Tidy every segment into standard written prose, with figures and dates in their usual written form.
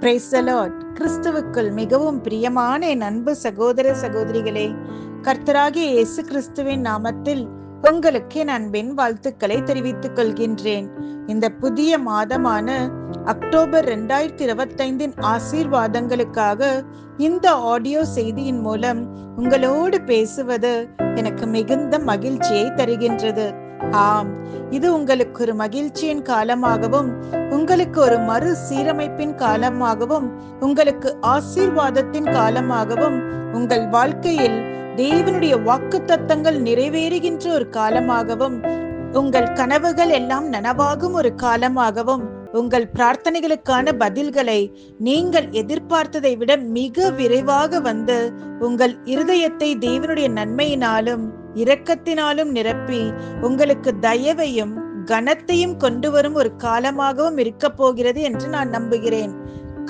Praise the Lord. கிறிஸ்துவுக்குள் மிகவும் பிரியமான என் அன்பு சகோதர சகோதரிகளே, கர்த்தராகிய இயேசு கிறிஸ்துவின் நாமத்தில் உங்களுக்கு என் அன்பின் வாழ்த்துக்களை தெரிவித்துக் கொள்கின்றேன். இந்த புதிய மாதமான அக்டோபர் 2025 ஆசீர்வாதங்களுக்காக இந்த ஆடியோ செய்தியின் மூலம் உங்களோடு பேசுவது எனக்கு மிகுந்த மகிழ்ச்சியை தருகின்றது. ஆம், இது உங்களுக்கு ஒரு மகிழ்ச்சியின் காலமாகவும், உங்களுக்கு ஒரு மறு சீரமைப்பின் காலமாகவும், உங்களுக்கு ஆசீர்வாதத்தின் காலமாகவும், உங்கள் வாழ்க்கையில் தேவனுடைய வாக்குத்தத்தங்கள் நிறைவேறுகின்ற ஒரு காலமாகவும், உங்கள் கனவுகள் எல்லாம் நனவாகும் ஒரு காலமாகவும், உங்கள் பிரார்த்தனைகளுக்கான பதில்களை நீங்கள் எதிர்பார்த்ததை விட மிக விரைவாக வந்து உங்கள் இருதயத்தை தேவனுடைய நன்மையினாலும் இரக்கத்தினாலும் நிரப்பி உங்களுக்கு தயவையும் கனத்தையும் கொண்டு வரும் ஒரு காலமாகவும் இருக்க போகிறது என்று நான் நம்புகிறேன்.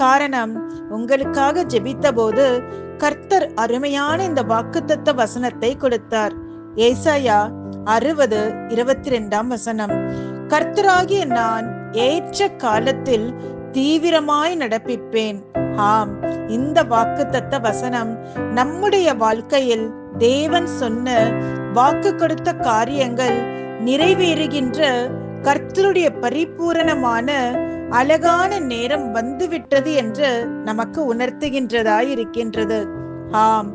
காரணம், உங்களுக்காக ஜெபித்த போது கர்த்தர் அருமையான இந்த வாக்குத்தத்த வசனத்தை கொடுத்தார். ஏசாயா 60:22 கர்த்தராகிய நான் ஏற்ற காலத்தில் தீவிரமாய் நடப்பிப்பேன். ஆம், இந்த வாக்குத்தத்த வசனம் நம்முடைய வாழ்க்கையில் தேவன் சொன்ன வாக்கு கொடுத்த காரியங்கள் நிறைவேறுகின்ற கர்த்தருடைய பரிபூரணமான அழகான நேரம் வந்துவிட்டது என்று நமக்கு உணர்த்துகின்றதாய் இருக்கின்றது. ஆம்,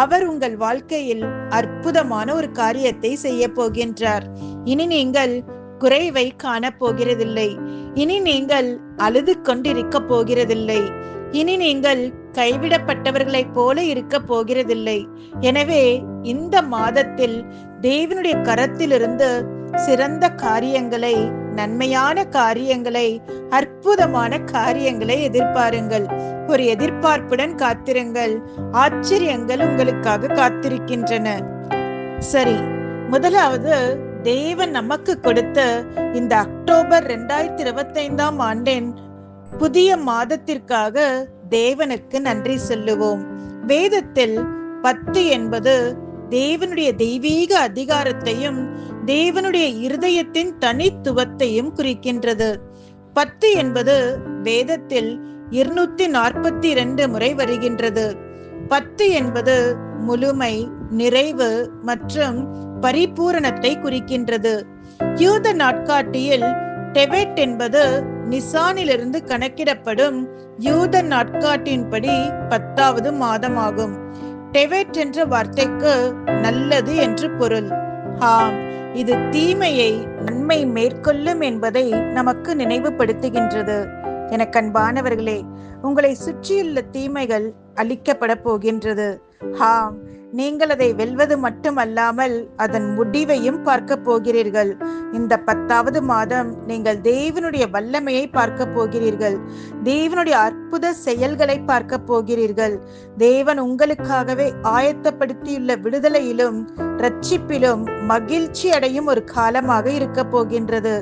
அவர் உங்கள் வாழ்க்கையில் அற்புதமான ஒரு காரியத்தை செய்ய போகின்றார். இனி நீங்கள் குறைவை காண போகிறதில்லை. இனி நீங்கள் அழுது கொண்டிருக்க போகிறதில்லை. இனி நீங்கள் கைவிடப்பட்டவர்களைப் போல இருக்க போகிறதில்லை. எனவே இந்த மாதத்தில் தேவனுடைய கரத்திலிருந்து சிறந்த காரியங்களை, நன்மையான காரியங்களை, அற்புதமான காரியங்களை எதிர்பாருங்கள். ஒரு எதிர்பார்ப்புடன் காத்திருங்கள். ஆச்சரியங்கள் உங்களுக்காக காத்திருக்கின்றன. சரி, முதலாவது தேவன் நமக்கு கொடுத்த இந்த அக்டோபர் 2025 புதிய மாதத்திற்காக தேவனுக்கு நன்றி சொல்லுவோம். வேதத்தில் 10 என்பது தேவனுடைய தெய்வீக அதிகாரத்தையும் தேவனுடைய இருதயத்தின் தனித்துவத்தையும் குறிக்கின்றது. 10 என்பது வேதத்தில் 242 முறை வருகின்றது. 10 என்பது முழுமை, நிறைவு மற்றும் பரிபூரணத்தை குறிக்கின்றது. யூத நாட்காட்டியில் டெபெட் என்பது நிசானிலிருந்து கணக்கிடப்படும் யூத நாட்காட்டின்படி 10வது மாதமாகும். டெபெட் என்ற வார்த்தைக்கு நல்லது என்று பொருள். ஆம், இது தீமையை நன்மை மேற்கொள்ளும் என்பதை நமக்கு நினைவுபடுத்துகின்றது. எனக்கு அன்பானவர்களே, உங்களை சுற்றியுள்ள தீமைகள் அழிக்கப்பட போகின்றது. ஆம், நீங்கள் அதை வெல்வது மட்டுமல்லாமல் அதன் முடிவையும் பார்க்க போகிறீர்கள். இந்த 10வது மாதம் நீங்கள் தேவனுடைய வல்லமையை பார்க்க போகிறீர்கள். தேவனுடைய அற்புத செயல்களை பார்க்க போகிறீர்கள். தேவன் உங்களுக்காகவே ஆயத்தப்படுத்தியுள்ள விடுதலையிலும் இரட்சிப்பிலும் மகிழ்ச்சி அடையும் ஒரு காலமாக இருக்க போகின்றது.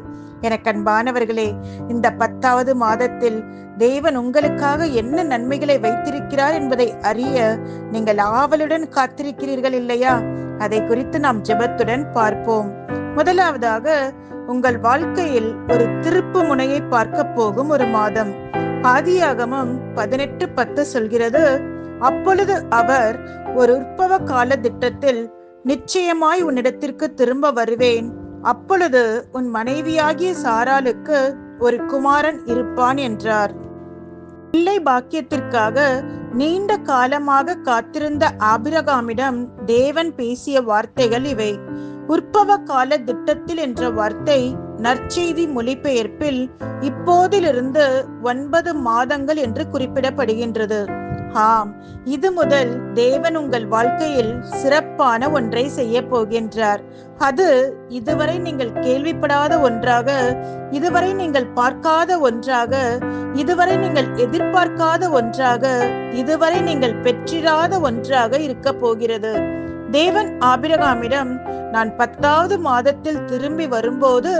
எனக்கு அன்பானவர்களே, இந்த 10வது மாதத்தில் தேவன் உங்களுக்காக என்ன நன்மைகளை வைத்திருக்கிறார் என்பதை அறிய நீங்கள் ஆவலுடன் காத்திருக்கிறீர்கள் இல்லையா? அதை குறித்து நாம் ஜெபத்துடன் பார்ப்போம். முதலாவதாக, உங்கள் வாழ்க்கையில் ஒரு திருப்பு முனையை பார்க்க போகும் ஒரு மாதம். ஆதியாகமம் 18:10 சொல்கிறது, அப்பொழுது அவர் ஒரு உற்பவ கால திட்டத்தில் நிச்சயமாய் உன்னிடத்திற்கு திரும்ப வருவேன். அப்பொழுது உன் மனைவியாகிய சாராளுக்கு ஒரு குமாரன் இருப்பான் என்றார். பிள்ளை பாக்கியத்திற்காக நீண்ட காலமாக காத்திருந்த ஆபிரகாமிடம் தேவன் பேசிய வார்த்தைகள் இவை. உற்பவ கால திட்டத்தில் என்ற வார்த்தை நற்செய்தி மொழிபெயர்ப்பில் இப்போதிலிருந்து 9 மாதங்கள் என்று குறிப்பிடப்படுகின்றது. ஆம், இது முதல் தேவன் உங்கள் வாழ்க்கையில் சிறப்பான ஒன்றை செய்ய போகின்றார். அது இதுவரை நீங்கள் கேள்விப்படாத ஒன்றாக, இதுவரை நீங்கள் பார்க்காத ஒன்றாக, இதுவரை நீங்கள் எதிர்பார்க்காத ஒன்றாக, இதுவரை நீங்கள் பெற்றிராத ஒன்றாக இருக்க போகிறது. தேவன் ஆபிரகாமிடம், நான் 10வது மாதத்தில் திரும்பி வரும்போது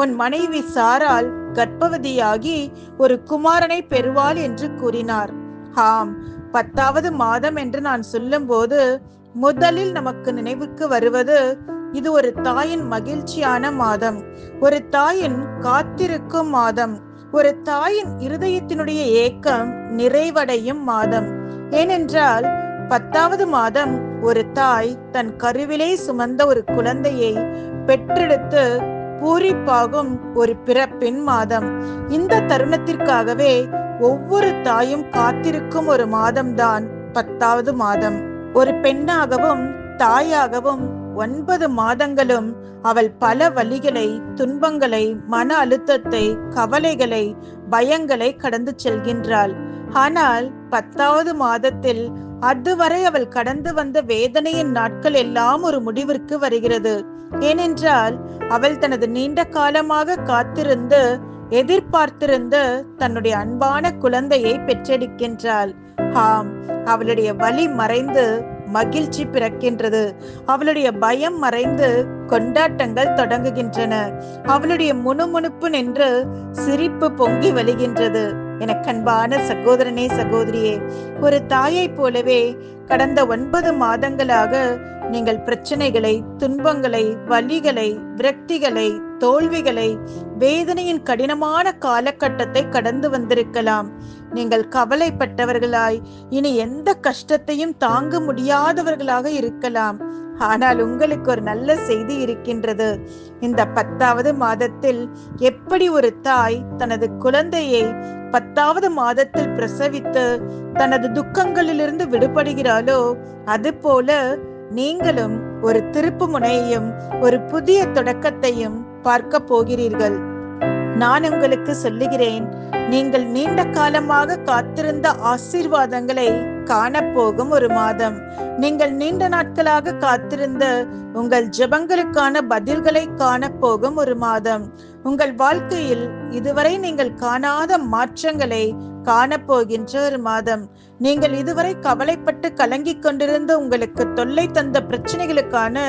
உன் மனைவி சாராள் கர்ப்பவதியாகி ஒரு குமாரனை பெறுவாள் என்று கூறினார். ஆம், 10வது மாதம் என்று நான் சொல்லும் போது முதலில் நமக்கு நினைவுக்கு வருவது, இது ஒரு தாயின் மகிழ்ச்சியான மாதம், ஒரு தாயின் காத்திருக்கும் மாதம், ஒரு தாயின் இருதயத்தினுடைய ஏக்கம் நிறைவடையும் மாதம். ஏனென்றால் 10வது மாதம் ஒரு தாய் தன் கருவிலே சுமந்த ஒரு குழந்தையை பெற்றெடுத்து பூரிப்பாகும் ஒரு பிறப்பின் மாதம். இந்த தருணத்திற்காகவே ஒவ்வொரு தாயும் காத்திருக்கும் ஒரு மாதம்தான் 10வது மாதம். ஒரு பெண்ணாகவும் தாயாகவும் 9 மாதங்களும் அவள் பல வலிகளை, துன்பங்களை, மன அழுத்தத்தை, கவலைகளை, பயங்களை கடந்து செல்கின்றாள். ஆனால் 10வது மாதத்தில் அதுவரை அவள் கடந்து வந்த வேதனையின் நாட்கள் எல்லாம் ஒரு முடிவிற்கு வருகிறது. ஏனென்றால் அவள் தனது நீண்ட காலமாக காத்திருந்து எதிர்பார்த்திருந்து தன்னுடைய அன்பான குழந்தையை பெற்றெடுக்கின்றாள். ஆம், அவளுடைய வலி மறைந்து மகிழ்ச்சி பிறக்கின்றது. அவளுடைய பயம் மறைந்து கொண்டாட்டங்கள் தொடங்குகின்றன. அவளுடைய முணுமுணுப்பு நின்று சிரிப்பு பொங்கி வழிகின்றது. எனக்கு அன்பான சகோதரனே, சகோதரியே, ஒரு தாயை போலவே கடந்த 9 மாதங்களாக நீங்கள் பிரச்சனைகளை, துன்பங்களை, வலிகளை, விரக்திகளை, தோல்விகளை, வேதனையின் கடினமான காலகட்டத்தை கடந்து வந்திருக்கலாம். நீங்கள் கவலைப்பட்டவர்களாய் இனி எந்த கஷ்டத்தையும் தாங்க முடியாதவர்களாக இருக்கலாம். ஆனால் உங்களுக்கு ஒரு நல்ல செய்தி இருக்கின்றது. இந்த 10வது மாதத்தில் எப்படி ஒரு தாய் தனது குழந்தையை 10வது மாதத்தில் பிரசவித்து தனது துக்கங்களிலிருந்து விடுபடுகிறாளோ, அது போல நீங்களும் ஒரு திருப்பு முனையையும் ஒரு புதிய தொடக்கத்தையும் பார்க்க போகிறீர்கள். நான் உங்களுக்கு சொல்லுகிறேன், நீங்கள் நீண்ட காலமாக காத்திருந்த ஆசீர்வாதங்களை காணப்போகும் ஒரு மாதம். நீங்கள் நீண்ட நாட்களாக காத்திருந்த உங்கள் ஜெபங்களுக்கான பதில்களை காணப்போகும் ஒரு மாதம். உங்கள் வாழ்க்கையில் இதுவரை நீங்கள் காணாத மாற்றங்களை காணப்போகின்ற ஒரு மாதம். நீங்கள் இதுவரை கவலைப்பட்டு கலங்கிக் கொண்டிருந்த உங்களுக்கு தொல்லை தந்த பிரச்சனைகளுக்கான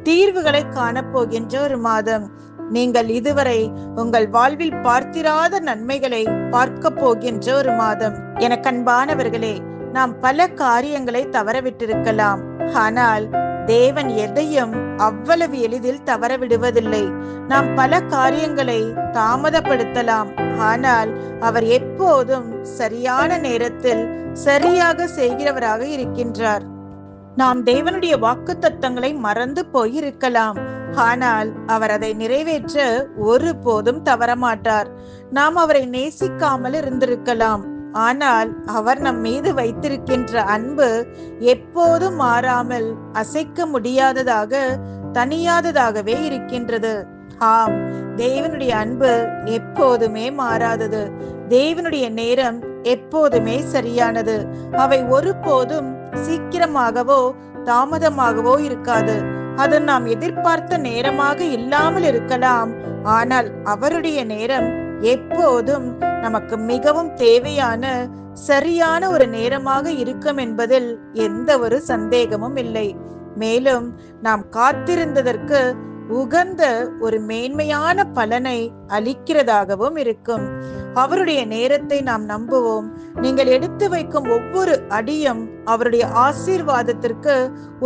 தீர்வுகளை காணப்போகின்ற ஒரு மாதம். நீங்கள் இதுவரை உங்கள் வாழ்வில் பார்த்திராத நன்மைகளை பார்க்க போகின்ற ஒரு மாதம். எனக்கு அன்பானவர்களே, நாம் பல காரியங்களை தவறவிட்டிருக்கலாம். ஆனால் தேவன் எதையும் அவ்வளவு எளிதில் தவற விடுவதில்லை. நாம் பல காரியங்களை தாமதப்படுத்தலாம். ஆனால் அவர் எப்போதும் சரியான நேரத்தில் சரியாக செய்கிறவராக இருக்கின்றார். நாம் தேவனுடைய வாக்குத்தத்தங்களை மறந்து போயிருக்கலாம். ஆனால் அவர் அதை நிறைவேற்ற ஒருபோதும் தவறமாட்டார். நாம் அவரை நேசிக்காமல் இருந்திருக்கலாம். ஆனால் அவர் நம் மீது வைத்திருக்கின்ற அன்பு எப்போதும் மாறாமல், அசைக்க முடியாததாக, தனியாததாகவே இருக்கின்றது. ஆம், தேவனுடைய அன்பு எப்போதுமே மாறாதது. தேவனுடைய நேரம் எப்போதுமே சரியானது. அவை ஒருபோதும் சீக்கிரமாகவோ தாமதமாகவோ இருக்காது. அது நாம் எதிர்பார்த்த நேரமாக இல்லாமல் இருக்கலாம். ஆனால் அவருடைய நேரம் எப்போதும் நமக்கு மிகவும் தேவையான சரியான ஒரு நேரமாக இருக்கும் என்பதில் எந்த ஒரு சந்தேகமும் இல்லை. மேலும் நாம் காத்திருந்ததற்கு உகந்த ஒரு மேன்மையான பலனை அளிக்கிறதாகவும் இருக்கும். அவருடைய நேரத்தை நாம் நம்புவோம். நீங்கள் எடுத்து வைக்கும் ஒவ்வொரு அடியும் அவருடைய ஆசீர்வாதத்திற்கு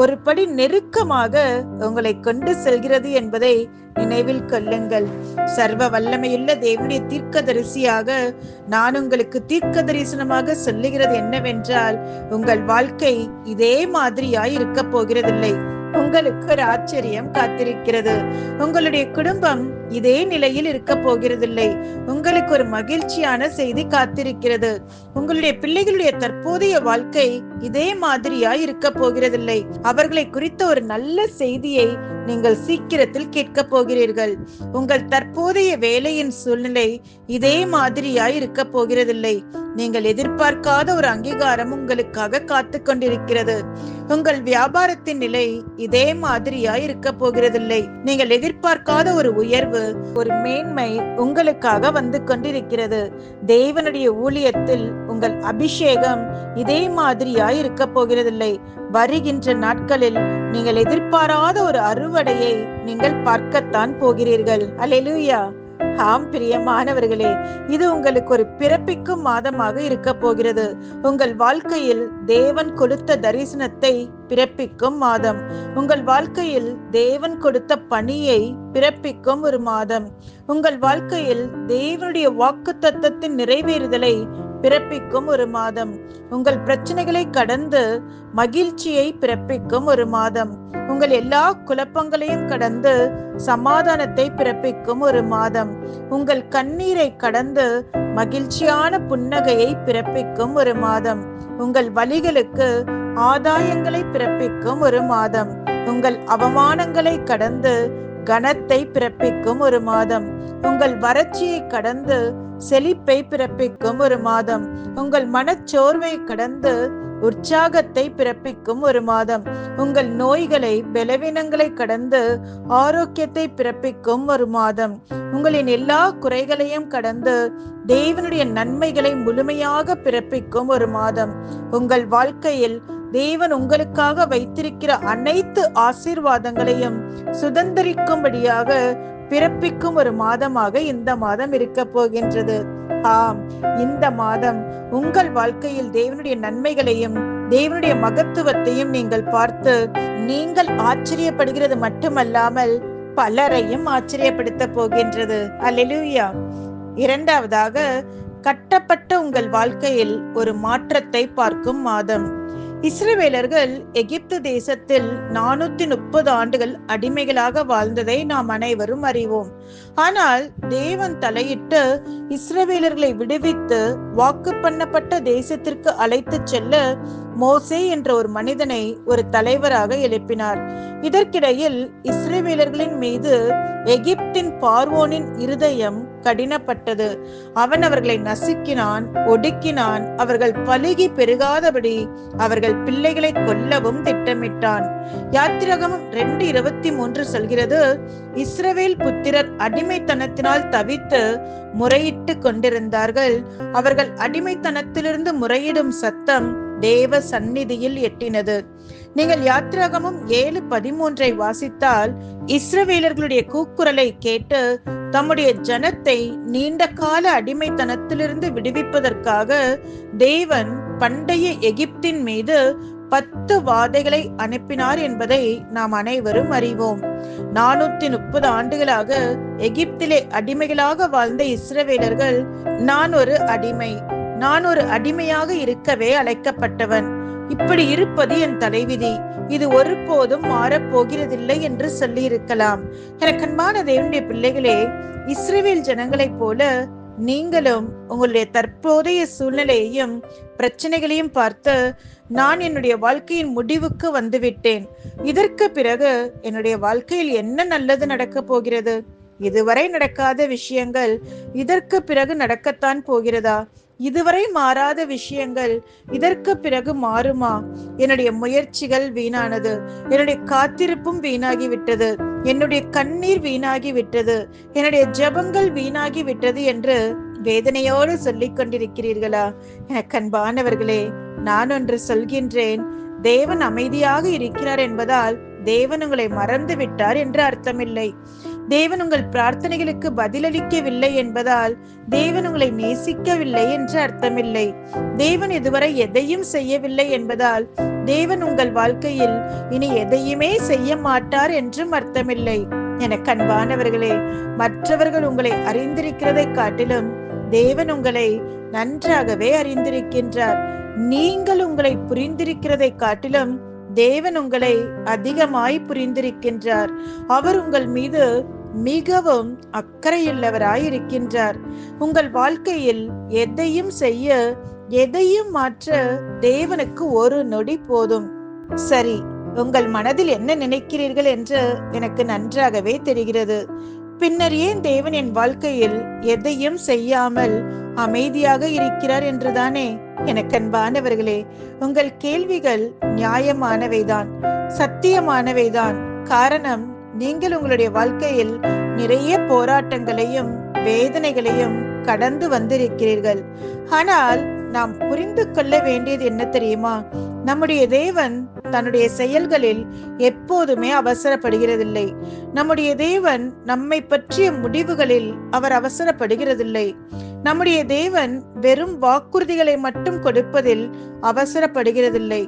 ஒரு படி நெருக்கமாக உங்களை கொண்டு செல்கிறது என்பதை நினைவில் கொள்ளுங்கள். சர்வ வல்லமையுள்ள தேவனுடைய தீர்க்கதரிசியாக நான் உங்களுக்கு தீர்க்க தரிசனமாக சொல்லுகிறது என்னவென்றால், உங்கள் வாழ்க்கை இதே மாதிரியாய் இருக்க போகிறதில்லை. உங்களுக்கு ஒரு ஆச்சரியம் காத்திருக்கிறது. உங்களுடைய குடும்பம் இதே நிலையில் இருக்க போகிறதில்லை. உங்களுக்கு ஒரு மகிழ்ச்சியான செய்தி காத்திருக்கிறது. உங்களுடைய பிள்ளைகளுடைய தற்போதைய வாழ்க்கை இதே மாதிரியாய் இருக்க போகிறதில்லை. அவர்களை குறித்த ஒரு நல்ல செய்தியை நீங்கள் சீக்கிரத்தில் கேட்க போகிறீர்கள். உங்கள் தற்போதைய வேலையின் சூழ்நிலை இதே மாதிரியாய் இருக்க போகிறதில்லை. நீங்கள் எதிர்பார்க்காத ஒரு அங்கீகாரம் உங்களுக்காக காத்து கொண்டிருக்கிறது. உங்கள் வியாபாரத்தின் நிலை இதே மாதிரியாய் இருக்க போகிறதில்லை. நீங்கள் எதிர்பார்க்காத ஒரு உயர்வு, ஒரு மேன்மை உங்களுக்காக வந்து கொண்டிருக்கிறது. தேவனுடைய ஊழியத்தில் உங்கள் அபிஷேகம் இதே மாதிரியாய் இருக்க போகிறதில்லை. வருகின்ற நாட்களில் நீங்கள் எதிர்பாராத ஒரு அறுவடையை நீங்கள் பார்க்கத்தான் போகிறீர்கள். அல்லேலூயா. ஆம் பிரியமானவர்களே, இது உங்களுக்கு ஒரு பிறப்பிக்கும் மாதமாக இருக்க போகிறது. உங்கள் வாழ்க்கையில் தேவன் கொடுத்த தரிசனத்தை பிறப்பிக்கும் மாதம். உங்கள் வாழ்க்கையில் தேவன் கொடுத்த பணியை பிறப்பிக்கும் ஒரு மாதம். உங்கள் வாழ்க்கையில் தேவனுடைய வாக்குத்தத்தத்தின் நிறைவேறுதலை பிறப்பிக்கும் ஒரு மாதம். உங்கள் பிரச்சனைகளை கடந்து மகிழ்ச்சியை பிறப்பிக்கும் ஒரு மாதம். உங்கள் எல்லா குழப்பங்களையும் கடந்து சமாதானத்தை பிறப்பிக்கும் ஒரு மாதம். உங்கள் கண்ணீரை கடந்து மகிழ்ச்சியான புன்னகையை பிறப்பிக்கும் ஒரு மாதம். உங்கள் வலிகளுக்கு ஆதாயங்களை பிறப்பிக்கும் ஒரு மாதம். உங்கள் அவமானங்களை கடந்து கனத்தை பிறப்பிக்கும் ஒரு மாதம். உங்கள் வறட்சியை கடந்து செழிப்பை பிறப்பிக்கும் ஒரு மாதம். உங்கள் மனச்சோர்வை கடந்து உற்சாகத்தை பிறப்பிக்கும் ஒரு மாதம். உங்கள் நோய்களை பலவீனங்களை கடந்து ஆரோக்கியத்தை பிறப்பிக்கும் ஒரு மாதம். உங்களின் எல்லா குறைகளையும் கடந்து தேவனுடைய நன்மைகளை முழுமையாக பிறப்பிக்கும் ஒரு மாதம். உங்கள் வாழ்க்கையில் தேவன் உங்களுக்காக வைத்திருக்கிற அனைத்து ஆசீர்வாதங்களையும் சுதந்திரிக்கும்படியாக பிறப்பிக்கும் ஒரு மாதமாக இந்த மாதம் இருக்க போகின்றது. ஆம், இந்த மாதம் உங்கள் வாழ்க்கையில் தேவனுடைய நன்மைகளையும் தேவனுடைய மகத்துவத்தையும் நீங்கள் பார்த்து நீங்கள் ஆச்சரியப்படுகிறது மட்டுமல்லாமல் பலரையும் ஆச்சரியப்படுத்த போகின்றது. அல்லேலூயா. இரண்டாவதாக, கட்டப்பட்ட உங்கள் வாழ்க்கையில் ஒரு மாற்றத்தை பார்க்கும் மாதம். இஸ்ரவேலர்கள் எகிப்து தேசத்தில் 430 ஆண்டுகள் அடிமைகளாக வாழ்ந்ததை நாம் அனைவரும் அறிவோம். ஆனால் தேவன் தலையிட்டு இஸ்ரவேலர்களை விடுவித்து வாக்கு பண்ணப்பட்ட தேசத்திற்கு அழைத்து செல்ல மோசே என்ற ஒரு மனிதனை ஒரு தலைவராக எழுப்பினார். இதற்கிடையில் இஸ்ரவேலர்களின் மீது எகிப்தின் பார்வோனின் இருதயம் கடினப்பட்டது. அவன் அவர்களை நசுக்கினான், ஒடுக்கினான். அவர்கள் பலுகி பெருகாதபடி அவர்கள் பிள்ளைகளை கொல்லவும் திட்டமிட்டான். யாத்திராகமம் 2:23 சொல்கிறது, இஸ்ரவேல் புத்திரர் அடிமைத்தனத்தினால் தவித்து முறையிட்டு கொண்டிருந்தார்கள். அவர்கள் அடிமைத்தனத்திலிருந்து முறையிடும் சத்தம் தேவ சந்நிதியில் எட்டினது. நீங்கள் யாத்திராகமம் 7:13 வாசித்தால், இஸ்ரவேலர்களுடைய கூக்குரலை கேட்டு தம்முடைய ஜனத்தை நீண்ட கால அடிமைத்தனத்திலிருந்து விடுவிப்பதற்காக தேவன் பண்டைய எகிப்தின் மீது 10 வாதைகளை அனுப்பினார் என்பதை நாம் அனைவரும் அறிவோம். 430 ஆண்டுகளாக எகிப்திலே அடிமைகளாக வாழ்ந்த இஸ்ரவேலர்கள், நான் ஒரு அடிமையாக இருக்கவே அழைக்கப்பட்டவன். இப்படி இருப்பது என் தலைவிதி, இது ஒருபோதும் மாறப்போகிறதில்லை என்று சொல்லி இருக்கலாம். எனக்கு அன்பான தேவனுடைய பிள்ளைகளே, இஸ்ரவேல் ஜனங்களைப் போல நீங்களும் உங்களுடைய தற்போதைய சூழ்நிலையையும் பிரச்சனைகளையும் பார்த்து, நான் என்னுடைய வாழ்க்கையின் முடிவுக்கு வந்துவிட்டேன், இதற்கு பிறகு என்னுடைய வாழ்க்கையில் என்ன நல்லது நடக்க போகிறது? இதுவரை நடக்காத விஷயங்கள் இதற்கு பிறகு நடக்கத்தான் போகிறதா? இதுவரை மாறாத விஷயங்கள் இதற்கு பிறகு மாறுமா? என்னுடைய முயற்சிகள் வீணானது, என்னுடைய காத்திருப்பும் வீணாகி விட்டது, என்னுடைய கண்ணீர் வீணாகி விட்டது, என்னுடைய ஜெபங்கள் வீணாகி விட்டது என்று வேதனையோடு சொல்லிக் கொண்டிருக்கிறீர்களா? எனக்கு அன்பானவர்களே, நான் ஒன்று சொல்கின்றேன். தேவன் அமைதியாக இருக்கிறார் என்பதால் தேவன் உங்களை மறந்து விட்டார் என்று அர்த்தமில்லை. தேவன் உங்கள் பிரார்த்தனைகளுக்கு பதிலளிக்கவில்லை என்பதால் தேவன் உங்களை நேசிக்கவில்லை என்று அர்த்தமில்லை. தேவன் இதுவரை எதையும் செய்யவில்லை என்பதால் தேவன் உங்கள் வாழ்க்கையில் இனி எதையுமே செய்ய மாட்டார் என்றும் அர்த்தமில்லை. எனக்கு அன்பானவர்களே, மற்றவர்கள் உங்களை அறிந்திருக்கிறதை காட்டிலும் தேவன் உங்களை நன்றாகவே அறிந்திருக்கின்றார். நீங்கள் உங்களை புரிந்திருக்கிறதை காட்டிலும் தேவன் உங்களை அதிகமாய் புரிந்திருக்கின்றார். அவர் உங்கள் மீது மிகவும் அக்கறையுள்ளவராய் இருக்கின்றார். உங்கள் வாழ்க்கையில் எதையும் செய்ய, எதையும் மாற்ற தேவனுக்கு ஒரு நொடி போதும். சரி, உங்கள் மனதில் என்ன நினைக்கிறீர்கள் என்று எனக்கு நன்றாகவே தெரிகிறது. பின்னர் ஏன் தேவன் என் வாழ்க்கையில் எதையும் செய்யாமல் அமைதியாக இருக்கிறார் என்றுதானே? எனக்கு அன்பானவர்களே, உங்கள் கேள்விகள் நியாயமானவைதான், சத்தியமானவைதான். காரணம், நீங்கள் உங்களுடைய வாழ்க்கையில் நிறைய போராட்டங்களையும் வேதனைகளையும் கடந்து வந்திருக்கிறீர்கள். ஆனால் நாம் புரிந்து கொள்ள வேண்டியது என்ன தெரியுமா? நம்முடைய தேவன் தன்னுடைய செயல்களில் எப்போதுமே அவசரப்படுகிறதில்லை. நம்முடைய தேவன் நம்மை பற்றிய முடிவுகளில் அவர் அவசரப்படுகிறதில்லை. நம்முடைய தேவன் வெறும் வாக்குறுதிகளை மட்டும் கொடுப்பதில் அவசரப்படுகிறதில்லை.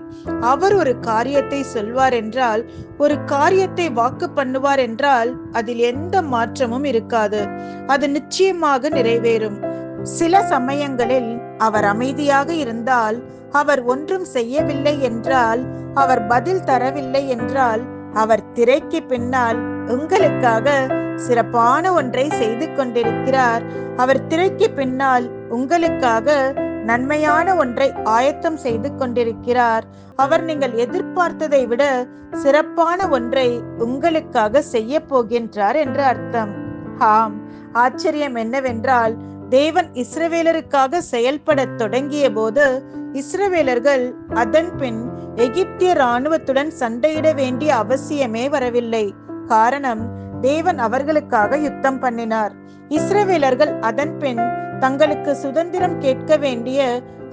அவர் ஒரு காரியத்தை சொல்வார் என்றால், ஒரு காரியத்தை வாக்கு பண்ணுவார் என்றால் அதில் எந்த மாற்றமும் இருக்காது. அது நிச்சயமாக நிறைவேறும். சில சமயங்களில் அவர் அமைதியாக இருந்தால், அவர் ஒன்றும் செய்யவில்லை என்றால், அவர் பதில் தரவில்லை என்றால், அவர் திரைக்கு பின்னால் உங்களுக்காக சிறப்பான ஒன்றை செய்து கொண்டிருக்கிறார். அவர் திரைக்கு பின்னால் உங்களுக்காக நன்மையான ஒன்றை ஆயத்தம் செய்து கொண்டிருக்கிறார். அவர் நீங்கள் எதிர்பார்த்ததை விட சிறப்பான ஒன்றை உங்களுக்காக செய்ய போகின்றார் என்று அர்த்தம். ஆம், ஆச்சரியம் என்னவென்றால், தேவன் இஸ்ரவேலருக்காக செயல்பட தொடங்கிய போது இஸ்ரவேலர்கள் அதன் பின் எகிப்திய இராணுவத்துடன் சண்டையிட வேண்டிய அவசியமே வரவில்லை. காரணம், தேவன் அவர்களுக்காக யுத்தம் பண்ணினார். இஸ்ரவேலர்கள் அதன் பின் தங்களுக்கு சுதந்திரம் கேட்க வேண்டிய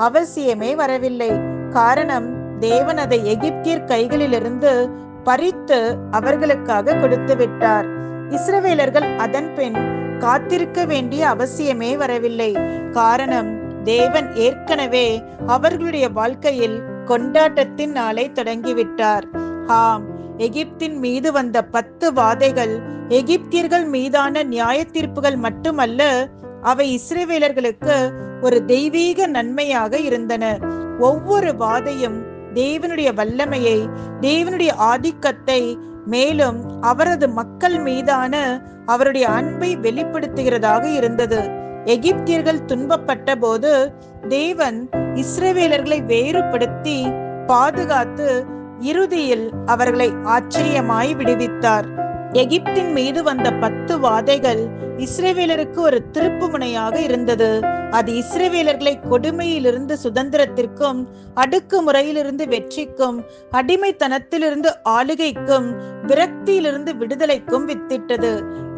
அவசியமே வரவில்லை. காரணம், தேவன் அதை எகிப்தியர் கைகளிலிருந்து பறித்து அவர்களுக்காக கொடுத்து விட்டார். இஸ்ரவேலர்கள் அதன் பின் காத்திருக்க வேண்டிய அவசியமே வரவில்லை. காரணம், தேவன் ஏற்கனவே அவர்களுடைய வாழ்க்கையில் கொண்டாட்டத்தின் நாளை தொடங்கிவிட்டார். ஆம், எகிப்தின் மீது வந்த 10 வாதைகள் எகிப்தியர்கள் மீதான நியாய தீர்ப்புகள் மட்டுமல்ல, அவை இஸ்ரவேலர்களுக்கு ஒரு தெய்வீக நன்மையாக இருந்தன. ஒவ்வொரு வாதையும் தேவனுடைய வல்லமையை, தேவனுடைய ஆதிக்கத்தை, மேலும் அவரது மக்கள் மீதான அவருடைய அன்பை வெளிப்படுத்துகிறதாக இருந்தது. எகிப்தியர்கள் துன்பப்பட்ட போது தேவன் இஸ்ரவேலர்களை வேறுபடுத்தி பாதுகாத்து இறுதியில் அவர்களை ஆச்சரியமாய் விடுவித்தார். எகிப்தின் மீது வந்த 10 வாதைகள் இஸ்ரவேலருக்கு ஒரு திருப்பு முனையாக இருந்தது. அது இஸ்ரவேலர்களை கொடுமையிலிருந்து சுதந்திரத்திற்கும், அடக்குமுறையிலிருந்து வெற்றிக்கும், அடிமைத்தனத்திலிருந்து ஆளுகைக்கும், விரக்தியிலிருந்து விடுதலைக்கும் வித்திட்டது.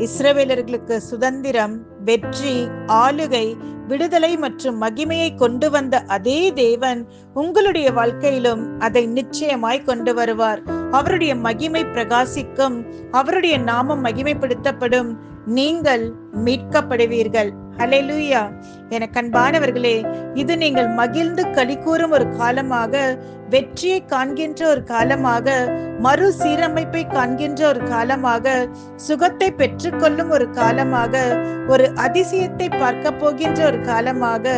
இஸ்ரவேலர்களுக்கு சுதந்திரம், வெற்றி, ஆளுகை, விடுதலை மற்றும் மகிமையை கொண்டு வந்த அதே தேவன் உங்களுடைய வாழ்க்கையிலும் அதை நிச்சயமாய் கொண்டு வருவார். அவருடைய மகிமை பிரகாசிக்கும், அவருடைய நாமம் மகிமைப்படுத்தப்படும், நீங்கள் மீட்கப்படுவீர்கள். ஹல்லேலூயா. எனக்கு அன்பானவர்களே, இது நீங்கள் மகிழ்ந்து களி கூறும் ஒரு காலமாக, வெற்றியை காண்கின்ற ஒரு காலமாக, மறு சீரமைப்பை காண்கின்ற ஒரு காலமாக, சுகத்தை பெற்றுக்கொள்ளும் ஒரு காலமாக, ஒரு அதிசயத்தை பார்க்க போகின்ற ஒரு காலமாக,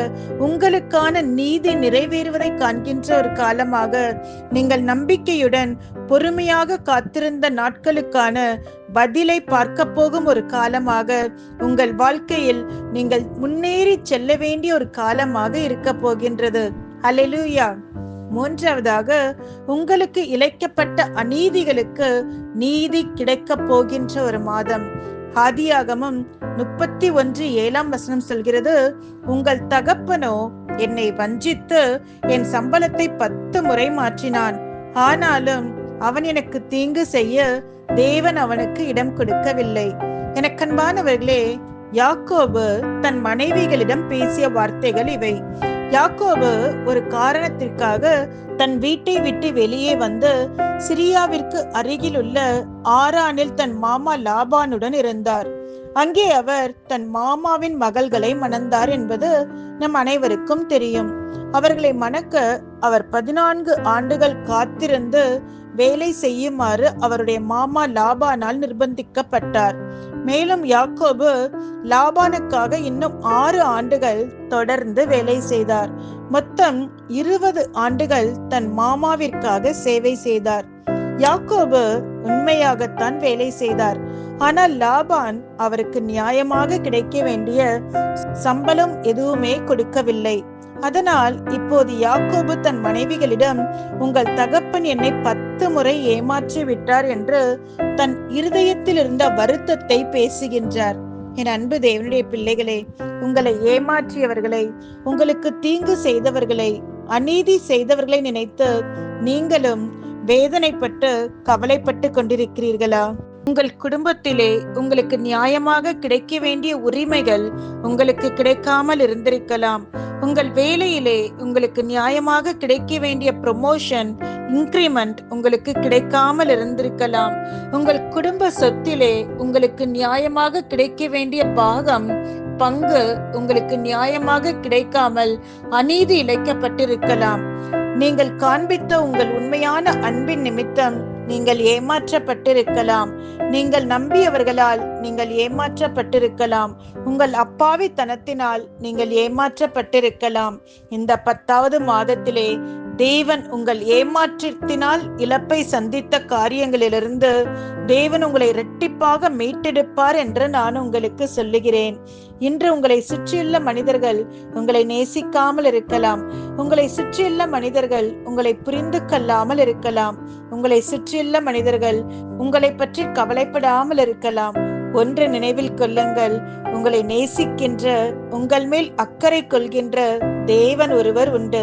உங்களுக்கான நீதி நிறைவேறுவதை காண்கின்ற ஒரு காலமாக, நீங்கள் நம்பிக்கையுடன் பொறுமையாக காத்திருந்த நாட்களுக்கான பதிலை பார்க்க போகும் ஒரு காலமாக, உங்கள் வாழ்க்கையில் நீங்கள் முன்னேறி செல்ல வேண்டிய ஒரு காலமாக இருக்க போகின்றது. ஹல்லேலூயா. மூன்றாவதாக, உங்களுக்கு இழைக்கப்பட்ட அநீதிகளுக்கு நீதி கிடைக்க போகின்ற ஒரு மாதம். ஆதியாகமம் 31:7 சொல்கிறது, உங்கள் தகப்பனோ என்னை வஞ்சித்து என் சம்பளத்தை 10 முறை மாற்றினான். ஆனாலும் அவன் எனக்கு தீங்கு செய்ய தேவன் அவனுக்கு இடம் கொடுக்கவில்லை. எனக்கன்பானவர்களே, யாக்கோபு தன் மனைவிகளிடம் பேசிய வார்த்தைகள் இவை. யாக்கோபு ஒரு காரணத்திற்காக தன் வீட்டை விட்டு வெளியே வந்து சிரியாவிற்கு அருகில் உள்ள ஆரானில் தன் மாமா லாபானுடன் இருந்தார். அங்கே அவர் தன் மாமாவின் மகள்களை மணந்தார் என்பது நம் அனைவருக்கும் தெரியும். அவர்களை மணக்க அவர் 14 ஆண்டுகள் காத்திருந்து வேலை செய்யுமாறு அவருடைய மாமா லாபானால் நிர்பந்திக்கப்பட்டார். மேலும் யாக்கோபு லாபானுக்காக இன்னும் 6 ஆண்டுகள் தொடர்ந்து வேலை செய்தார். மொத்தம் 20 ஆண்டுகள் தன் மாமாவிற்காக சேவை செய்தார். யாக்கோபு உண்மையாகத்தான் வேலை செய்தார். ஆனால் லாபான் அவருக்கு நியாயமாக கிடைக்க வேண்டிய சம்பளம் எதுவுமே கொடுக்கவில்லை. அதனால் இப்போது யாக்கோபு தன் மனைவிகளிடம், உங்கள் தகப்பன் என்னை 10 முறை ஏமாற்றி விட்டார் என்று தன் இருதயத்தில் இருந்த வருத்தத்தை பேசுகின்றார். என் அன்பு தேவனுடைய பிள்ளைகளே, உங்களை ஏமாற்றியவர்களை, உங்களுக்கு தீங்கு செய்தவர்களை, அநீதி செய்தவர்களை நினைத்து நீங்களும் வேதனைப்பட்டு கவலைப்பட்டு கொண்டிருக்கிறீர்களா? உங்கள் குடும்பத்திலே உங்களுக்கு நியாயமாக கிடைக்க வேண்டிய உரிமைகள் உங்களுக்கு கிடைக்காமல் இருந்திருக்கலாம். உங்கள் வேலையிலே உங்களுக்கு நியாயமாக கிடைக்க வேண்டிய ப்ரொமோஷன், இன்கிரிமெண்ட் உங்களுக்கு கிடைக்காமல் இருந்திருக்கலாம். உங்கள் குடும்ப சொத்திலே உங்களுக்கு நியாயமாக கிடைக்க வேண்டிய பாகம், பங்கு உங்களுக்கு நியாயமாக கிடைக்காமல் அநீதி இழைக்கப்பட்டிருக்கலாம். நீங்கள் காண்பித்த உங்கள் உண்மையான அன்பின் நிமித்தம் நீங்கள் ஏமாற்றப்பட்டிருக்கலாம். நீங்கள் நம்பியவர்களால் நீங்கள் ஏமாற்றப்பட்டிருக்கலாம். உங்கள் அப்பாவித்தனத்தினால் நீங்கள் ஏமாற்றப்பட்டிருக்கலாம். இந்த 10வது மாதத்திலே தேவன் உங்கள் ஏமாற்றத்தினால் இழப்பை சந்தித்த காரியங்களிலிருந்து தேவன் உங்களை இரட்டிப்பாக மீட்டெடுப்பார் என்று நான் உங்களுக்கு சொல்லுகிறேன். இன்று உங்களை சுற்றியுள்ள மனிதர்கள் உங்களை நேசிக்காமல் இருக்கலாம். உங்களை சுற்றியுள்ள மனிதர்கள் உங்களை புரிந்து கொள்ளாமல் இருக்கலாம். உங்களை சுற்றியுள்ள மனிதர்கள் உங்களை பற்றி கவலைப்படாமல் இருக்கலாம். ஒன்று நினைவில் கொள்ளுங்கள், உங்களை நேசிக்கின்ற, உங்கள் மேல் அக்கறை கொள்கின்ற தேவன் ஒருவர் உண்டு.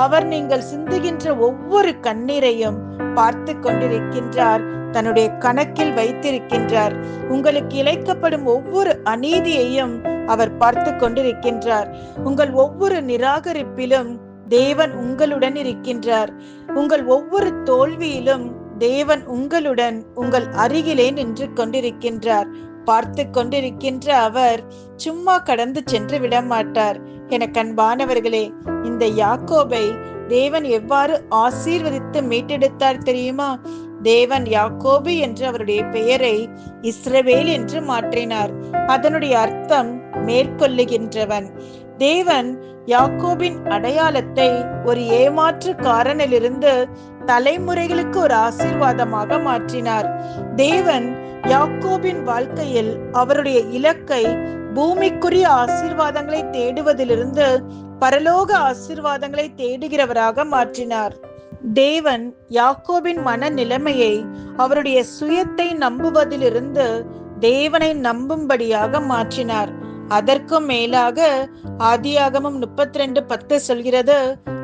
அவர் நீங்கள் சிந்துகின்ற ஒவ்வொரு கண்ணீரையும் பார்த்து கொண்டிருக்கின்றார், தன்னுடைய கணக்கில் வைத்திருக்கின்றார். உங்களுக்கு இழைக்கப்படும் ஒவ்வொரு அநீதியையும் அவர் பார்த்து கொண்டிருக்கின்றார். உங்கள் ஒவ்வொரு நிராகரிப்பிலும் தேவன் உங்களுடன் இருக்கின்றார். உங்கள் ஒவ்வொரு தோல்வியிலும் தேவன் உங்களுடன் உங்கள் அருகிலே நின்று கொண்டிருக்கின்றார். பார்த்து கொண்டிருக்கின்ற அவர் சும்மா கடந்து சென்று விட மாட்டார். என அன்பானவர்களே, இந்த யாக்கோபை தேவன் எவ்வாறு ஆசீர்வதித்து மீட்டெடுத்தார் தெரியுமா? தேவன் யாக்கோபு என்று அவருடைய பெயரை இஸ்ரவேல் என்று மாற்றினார். அதனுடைய அர்த்தம் மேற்கொள்ளுகின்றவன். தேவன் யாக்கோபின் அடையாளத்தை ஒரு ஏமாற்றுக்காரனிலிருந்து தலைமுறைகளுக்கு ஒரு ஆசீர்வாதமாக மாற்றினார். தேவன் யாக்கோபின் வாழ்க்கையில் அவருடைய இலக்கை பூமிக்குரிய ஆசீர்வாதங்களை தேடுவதிலிருந்து பரலோக ஆசீர்வாதங்களை தேடுகிறவராக மாற்றினார். தேவன் யாக்கோபின் மன நிலைமையை அவருடைய சுயத்தை நம்புவதிலிருந்து தேவனை நம்பும்படியாக மாற்றினார். அதற்கும் மேலாக ஆதியாகமம் 32:10 சொல்கிறது,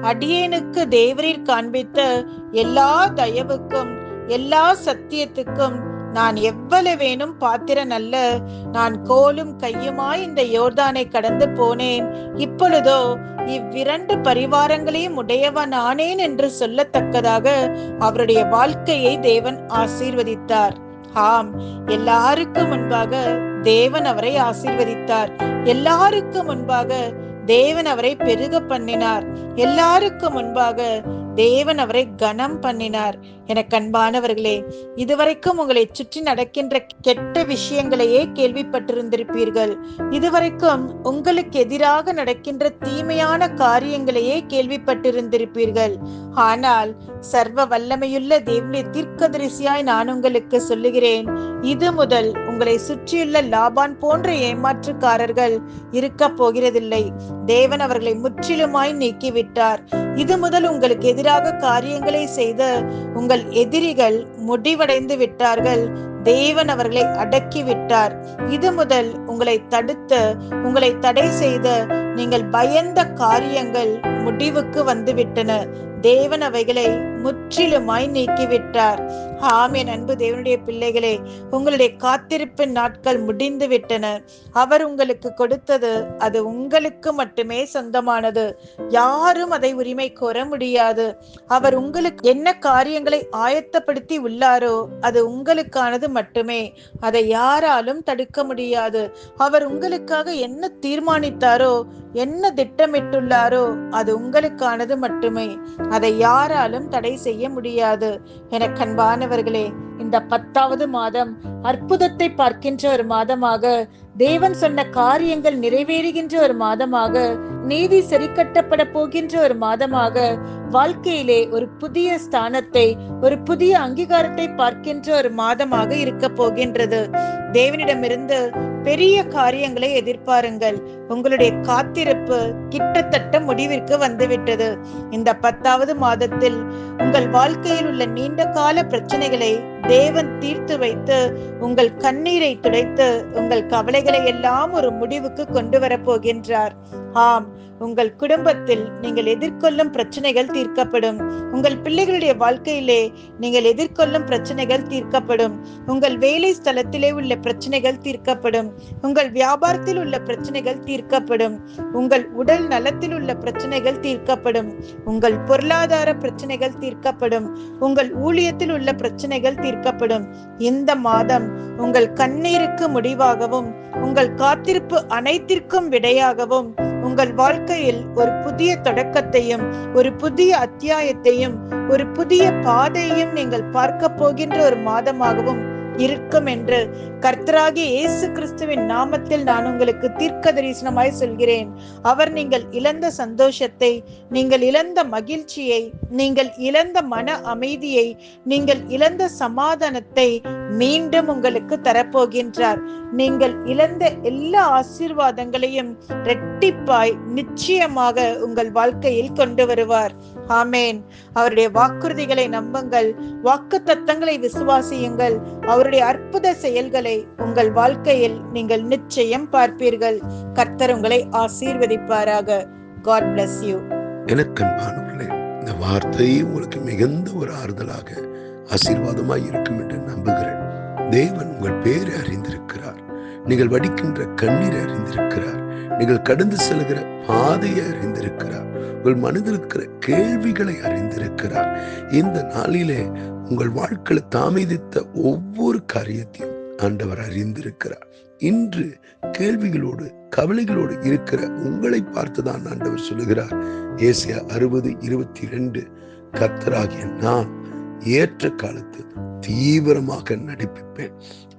அடியேனுக்கு தேவரீர் காண்பித்த எல்லா தயவுக்கும் எல்லா சத்தியத்துக்கும் நான் எவ்வளவேனும் பாத்திரன் அல்ல. நான் கோலும் கையுமாய் இந்த யோர்தானை கடந்து போனேன். இப்பொழுதோ இவ்விரண்டு பரிவாரங்களையும் உடையவன் ஆனேன் என்று சொல்லத்தக்கதாக அவருடைய வாழ்க்கையை தேவன் ஆசீர்வதித்தார். ஆம், எல்லாருக்கும் முன்பாக தேவன் அவரை ஆசீர்வதித்தார். எல்லாருக்கும் முன்பாக தேவன் அவரை பெருக பண்ணினார். எல்லாருக்கும் முன்பாக தேவன் அவரை கனம் பண்ணினார். என அன்பானவர்களே, இதுவரைக்கும் உங்களை சுற்றி நடக்கின்ற கெட்ட விஷயங்களையே கேள்விப்பட்டிருந்திருப்பீர்கள். இதுவரைக்கும் உங்களுக்கு எதிராக நடக்கின்ற தீமையான காரியங்களையே கேள்விப்பட்டிருந்திருப்பீர்கள். ஆனால் சர்வ வல்லமையுள்ள தேவனுடைய தீர்க்கதரிசியாய் நான் உங்களுக்கு சொல்லுகிறேன், இது முதல் உங்களை சுற்றியுள்ள லாபான் போன்ற ஏமாற்றுக்காரர்கள் இருக்க போகிறதில்லை. தேவன் அவர்களை முற்றிலுமாய் நீக்கிவிட்டார். இது முதல் உங்களுக்கு எதிராக காரியங்களை செய்த உங்கள் எதிரிகள் முடிவடைந்து விட்டார்கள். தேவன் அவர்களை அடக்கி விட்டார். இது முதல் உங்களை தடுத்து உங்களை தடை செய்த நீங்கள் பயந்த காரியங்கள் முடிவுக்கு வந்துவிட்டன. தேவன் அவைகளை முற்றிலுமாய் நீக்கிவிட்டார். ஆம், என் அன்பு தேவனுடைய பிள்ளைகளே, உங்களுடைய காத்திருப்பின் நாட்கள் முடிந்து விட்டன. அவர் உங்களுக்கு கொடுத்தது அது உங்களுக்கு மட்டுமே சொந்தமானது. யாரும் அதை உரிமை கோர முடியாது. அவர் உங்களுக்கு என்ன காரியங்களை ஆயத்தப்படுத்தி உள்ளாரோ அது உங்களுக்கானது மட்டுமே. அதை யாராலும் தடுக்க முடியாது. அவர் உங்களுக்காக என்ன தீர்மானித்தாரோ, என்ன திட்டமிட்டுள்ளாரோ அது உங்களுக்கானது மட்டுமே. அதை யாராலும் தடை செய்ய முடியாது. என அன்பானவர்களே, இந்த 10வது மாதம் அற்புதத்தை பார்க்கின்ற ஒரு மாதமாக, தேவன் சொன்ன காரியங்கள் நிறைவேறுகின்ற ஒரு மாதமாக, நீதி சரிக்கட்டப்பட போகின்ற ஒரு மாதமாக, வாழ்க்கையிலே ஒரு புதிய ஸ்தானத்தை, ஒரு புதிய அங்கீகாரத்தை பார்க்கின்ற ஒரு மாதமாக இருக்க போகின்றது. தேவனிடமிருந்து பெரிய காரியங்களை எதிர்பாருங்கள். உங்களுடைய காத்திருப்பு கிட்டத்தட்ட முடிவிற்கு வந்துவிட்டது. இந்த 10வது மாதத்தில் உங்கள் வாழ்க்கையில் உள்ள நீண்ட கால பிரச்சனைகளை தேவன் தீர்த்து வைத்து உங்கள் கண்ணீரை துடைத்து உங்கள் கவலைகளை எல்லாம் ஒரு முடிவுக்கு கொண்டு வர போகின்றார். ஆம், உங்கள் குடும்பத்தில் நீங்கள் எதிர்கொள்ளும் பிரச்சனைகள் தீர்க்கப்படும். உங்கள் பிள்ளைகளுடைய வாழ்க்கையிலே நீங்கள் எதிர்கொள்ளும் பிரச்சனைகள் தீர்க்கப்படும். உங்கள் வேலை ஸ்தலத்திலே உள்ள பிரச்சனைகள் தீர்க்கப்படும். உங்கள் வியாபாரத்தில் உள்ள பிரச்சனைகள் தீர்க்கப்படும். உங்கள் உடல் நலத்தில் உள்ள பிரச்சனைகள் தீர்க்கப்படும். உங்கள் பொருளாதார பிரச்சனைகள் தீர்க்கப்படும். உங்கள் ஊழியத்தில் உள்ள பிரச்சனைகள் தீர்க்கப்படும். இந்த மாதம் உங்கள் கண்ணீருக்கு முடிவாகவும் உங்கள் காத்திருப்பு அனைத்திற்கும் விடையாகவும் உங்கள் வாழ்க்கையில் ஒரு புதிய தொடக்கத்தையும் ஒரு புதிய அத்தியாயத்தையும் ஒரு புதிய பாதையையும் நீங்கள் பார்க்க போகின்ற ஒரு மாதமாகவும் இருக்கும் என்று கர்த்தராகிய இயேசு கிறிஸ்துவின் நாமத்தில் நான் உங்களுக்கு தீர்க்க தரிசனமாய் சொல்கிறேன். அவர் நீங்கள் இழந்த சந்தோஷத்தை, நீங்கள் இழந்த மகிழ்ச்சியை, நீங்கள் இழந்த மன அமைதியை, நீங்கள் இழந்த சமாதானத்தை மீண்டும் உங்களுக்கு தரப்போகின்றார். நீங்கள் இழந்த எல்லா ஆசீர்வாதங்களையும் இரட்டிப்பாய் நிச்சயமாக உங்கள் வாழ்க்கையில் கொண்டு வருவார். ஆமேன். அவருடைய வாக்குறுதிகளை நம்புங்கள், வாக்கு தத்தங்களை விசுவாசியுங்கள். அவருடைய அற்புத செயல்களை உங்கள் வாழ்க்கையில் நீங்கள் நிச்சயம் பார்ப்பீர்கள். கர்த்தர் உங்களை ஆசீர்வதிப்பாராக. God bless you. எனக்கு அன்பானவர்களே, இந்த வார்த்தை உங்களுக்கு மிகுந்த ஒரு ஆறுதலாக ஆசீர்வாதமாய் இருக்கும் என்று நம்புகிறேன். தேவன் உங்கள் பேரை அறிந்திருக்கிறார். நீங்கள் வடிக்கின்ற கண்ணீரை அறிந்திருக்கிறார். நீங்கள் கடந்து செல்கிற பாதையை அறிந்திருக்கிறார். உங்கள் மனதில் இருக்கிற கேள்விகளை அறிந்திருக்கிறார். இந்த நாளிலே உங்கள் வாழ்க்கையில் தாமதித்த ஒவ்வொரு காரியத்தையும் ஆண்டவர் அறிந்திருக்கிறார். இன்று கேள்விகளோடு கவலைகளோடு இருக்கிற உங்களை பார்த்துதான் ஆண்டவர் சொல்லுகிறார். ஏசாயா 60:22, கர்த்தராகிய நான் ஏற்ற காலத்தில் தீவிரமாக நடிப்பிப்பேன்.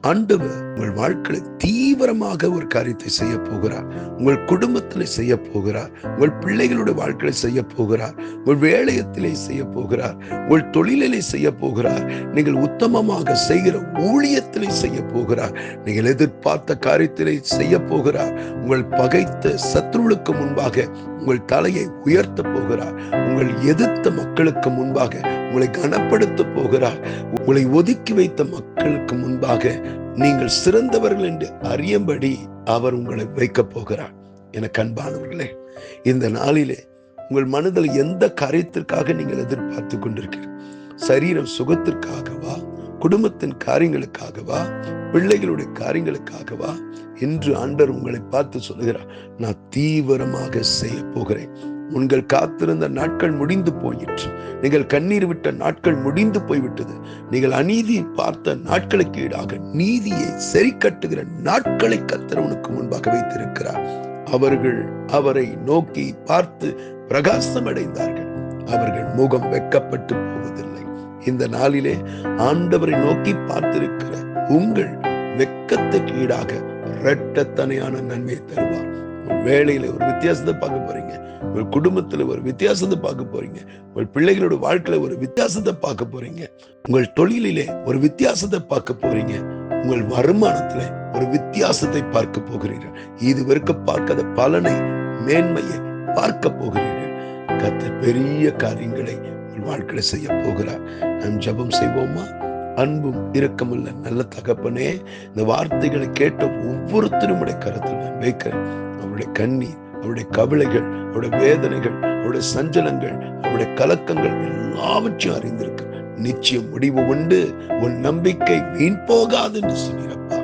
ஆண்டவர் உங்கள் வாழ்க்கையில தீவிரமாக ஒரு காரியத்தை செய்ய போகிறார். உங்கள் குடும்பத்திலே செய்ய போகிறார். உங்கள் பிள்ளைகளுடைய வாழ்க்கையில செய்ய போகிறார். உங்கள் வேலையத்திலே செய்ய போகிறார். உங்கள் தொழிலிலே செய்ய போகிறார். நீங்கள் உத்தமமாக செய்கிற ஊழியத்திலே செய்ய போகிறார். நீங்கள் எதிர்பார்த்த காரியத்திலே செய்ய போகிறார். உங்கள் பகைத்த சத்துருவுக்கு முன்பாக உங்கள் தலையை உயர்த்த போகிறார். உங்கள் எதிர்த்த மக்களுக்கு முன்பாக உங்களை கனப்படுத்த போகிறார். உங்களை ஒதுக்கி வைத்த மக்களுக்கு முன்பாக நீங்கள் சிறந்தவர்கள் என்று அறியும்படி அவர் உங்களை வைக்க போகிறார். எனக்கு அன்பானவர்களே, இந்த நாளிலே உங்கள் மனதில் எந்த காரியத்திற்காக நீங்கள் எதிர்பார்த்து கொண்டிருக்கிறீர்கள்? சரீரம் சுகத்திற்காகவா, குடும்பத்தின் காரியங்களுக்காகவா, பிள்ளைகளுடைய காரியங்களுக்காகவா? இன்று ஆண்டவர் உங்களை பார்த்து சொல்லுகிறார், நான் தீவிரமாக செய்ய போகிறேன். உங்கள் காத்திருந்த நாட்கள் முடிந்து போயிற்று. நீங்கள் கண்ணீர் விட்ட நாட்கள் முடிந்து போய்விட்டது. நீங்கள் அநீதி பார்த்த நாட்களுக்கு ஈடாக நீதியை சரி கட்டுகிற நாட்களை கர்த்தர் உனக்கு முன்பாக வைத்திருக்கிறார். அவர்கள் அவரை நோக்கி பார்த்து பிரகாசம் அடைந்தார்கள். அவர்கள் முகம் வெட்கப்பட்டு போவதில்லை. இந்த நாளிலே ஆண்டவரை நோக்கி பார்த்திருக்கிற உங்கள் வெட்கத்துக்கு ஈடாக இரட்டத்தனையான நன்மையை தருவார். உங்கள் வேலையில ஒரு வித்தியாசத்தை பார்க்க போறீங்க. உங்கள் குடும்பத்துல ஒரு வித்தியாசத்தை பார்க்க போறீங்க. உங்கள் பிள்ளைகளோட வாழ்க்கையில ஒரு வித்தியாசத்தை பார்க்க போறீங்க. உங்கள் தொழிலிலே ஒரு வித்தியாசத்தை பார்க்க போறீங்க. உங்கள் வருமானத்துல ஒரு வித்தியாசத்தை பார்க்க போகிறீர்கள். இதுவரைக்கும் பார்க்காத பலனை, மேன்மையை பார்க்க போகிறீர்கள். கர்த்தர் பெரிய காரியங்களை உங்கள் வாழ்க்கையில செய்ய போகிறார். நாம் ஜெபம் செய்வோமா? அன்பும் இரக்கமுள்ள நல்ல தகப்பனே, இந்த வார்த்தைகளை கேட்ட ஒவ்வொருத்தரும் கருத்தில் நான் வைக்கிறேன். அவருடைய கண்ணீர், அவருடைய கவலைகள், அவருடைய வேதனைகள், அவருடைய சஞ்சலங்கள், அவருடைய கலக்கங்கள் எல்லாவற்றையும் அறிந்திருக்க நிச்சயம் முடிவு உண்டு. உன் நம்பிக்கை வீண் போகாது என்று சொன்னீரப்பா.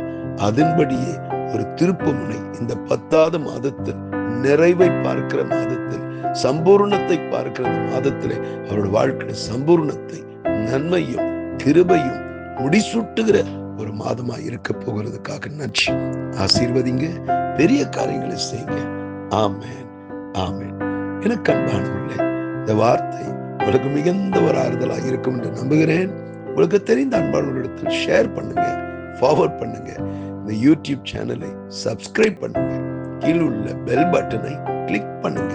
அதன்படியே ஒரு திருப்பு முனை இந்த 10வது மாதத்தில், நிறைவை பார்க்கிற மாதத்தில், சம்பூர்ணத்தை பார்க்கிற மாதத்திலே அவருடைய வாழ்க்கை சம்பூர்ணத்தை, நன்மையும் கிருபையும் முடிசூட்டுகிற ஒரு மாதமா இருக்க போகிறதுக்காக நன்றி. ஆசீர்வதிங்க, பெரிய காரியங்களை செய்யுங்க. ஆமென், ஆமென். எனக்கு அன்பானவர்களே, இந்த வார்த்தை உங்களுக்கு மிகுந்த ஒரு ஆறுதலாக இருக்கும் என்று நம்புகிறேன். உங்களுக்கு தெரிந்த அன்பானவர்களிடத்தில் ஷேர் பண்ணுங்க, ஃபார்வர்ட் பண்ணுங்க. இந்த யூடியூப் சேனலை சப்ஸ்கிரைப் பண்ணுங்க. கீழே உள்ள பெல் பட்டனை கிளிக் பண்ணுங்க.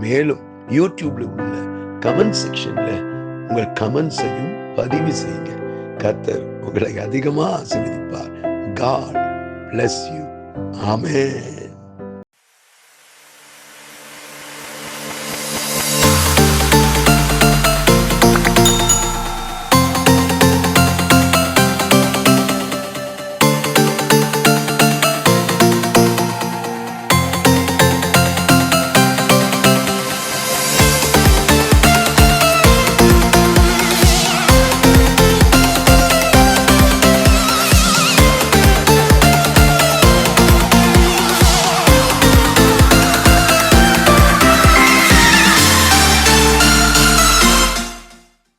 மேலும் யூடியூப்ல உள்ள கமெண்ட் செக்ஷன்ல உங்கள் கமெண்ட்ஸையும் பதிவு செய்யுங்க. கர்த்தர் உங்களை அதிகமா ஆசீர்வதிப்பார். God bless you. Amen.